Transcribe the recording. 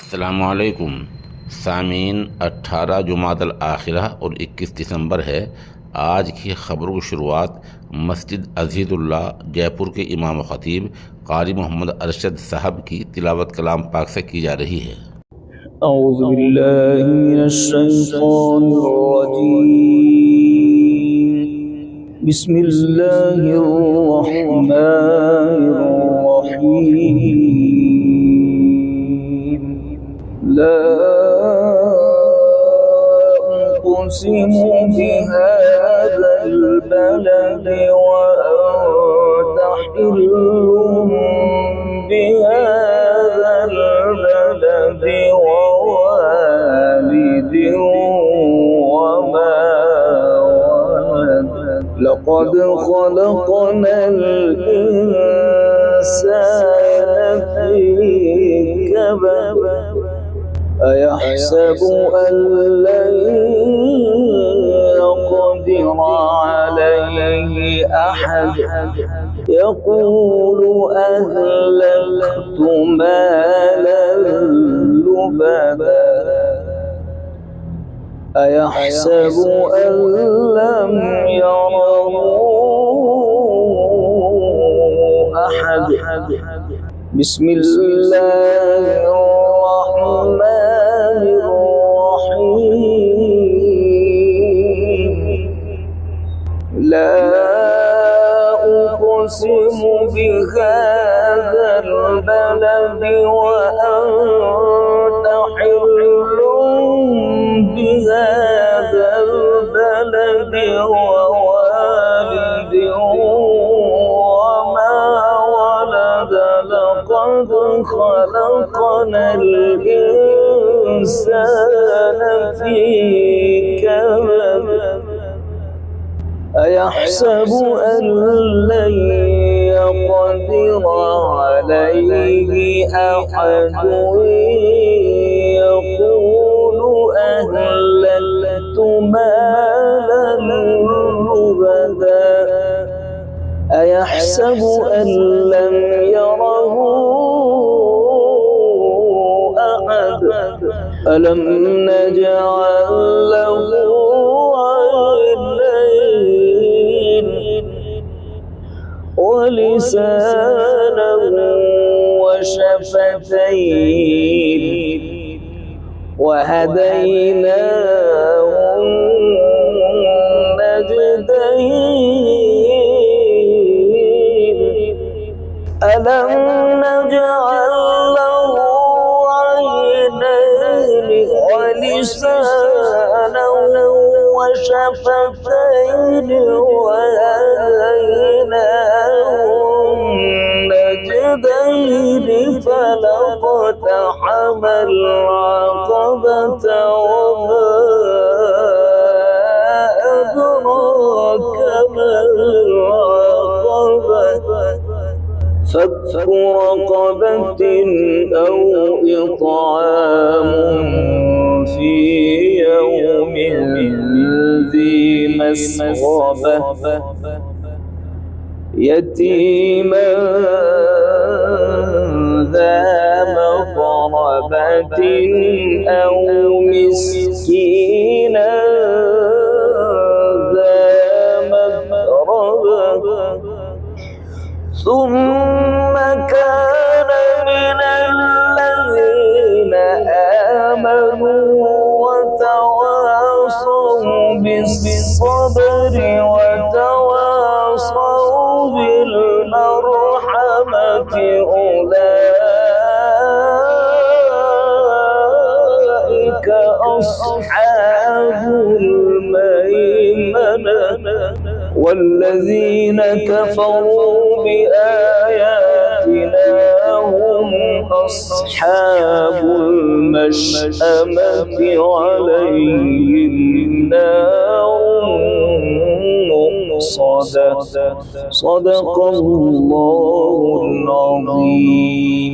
अस्सलामुअलैकुम सामीन। 18 जुमादल आखिरा और 21 दिसंबर है। आज की ख़बरों की शुरुआत मस्जिद अज़ीज़ुल्लाह जयपुर के इमाम ख़तीब क़ारी मोहम्मद अरशद साहब की तिलावत कलाम पाक से की जा रही है। औज़ु बिल्लाहि मिनश्शैतानिर रजीम। बिस्मिल्लाहिर रहमानिर रहीम। ला उक़सिमु बिहाज़ल बलदि व अन्ता हिल्लुम बिहाज़ल बलदि व वालिदिन वमा वलद। लक़द ख़लक़नल इंसान फ़ी कबद। अयहसबु अन लन यक़दिर अलैहि अहद। यक़ूलु अहलकतु मालन लुबदा। अयहसबु अन लम यरहु अहद। बिस्मिल्लाहिर रहमानिर रहीम। ला उक़सिमु बिहाज़ल बलदि व अन्ता हिल्लुम बिहाज़ल बलदि व वालिदिन वमा वलद। लक़द ख़लक़नल इंसान फ़ी कबद। अयहसबु अन लन यक़दिर अलैहि अहद। यक़ूलु अहलकतु मालन लुबदा। अयहसबु अन लम यरहु अहद। अलम नजअल लहु عينين ولسانا وشفتين وهديناه النجدين ألم نجعل له عينين ولسانا وشفتين وهديناه النجدين فلاقتحم العقبة وما أدراك ما العقبة فك رقبة أو إطعام في يوم ذي مسغبة يتيما ذا مقربة أو مسكينا ذا متربة ثم كان من الذين آمنوا وتواصوا بالصبر وتواصوا بالمرحمة أولئك أصحاب الميمنة. والذين كفروا بآياتنا هم أصحاب المشأمة عليهم نار مؤصدة. صدق الله العظيم.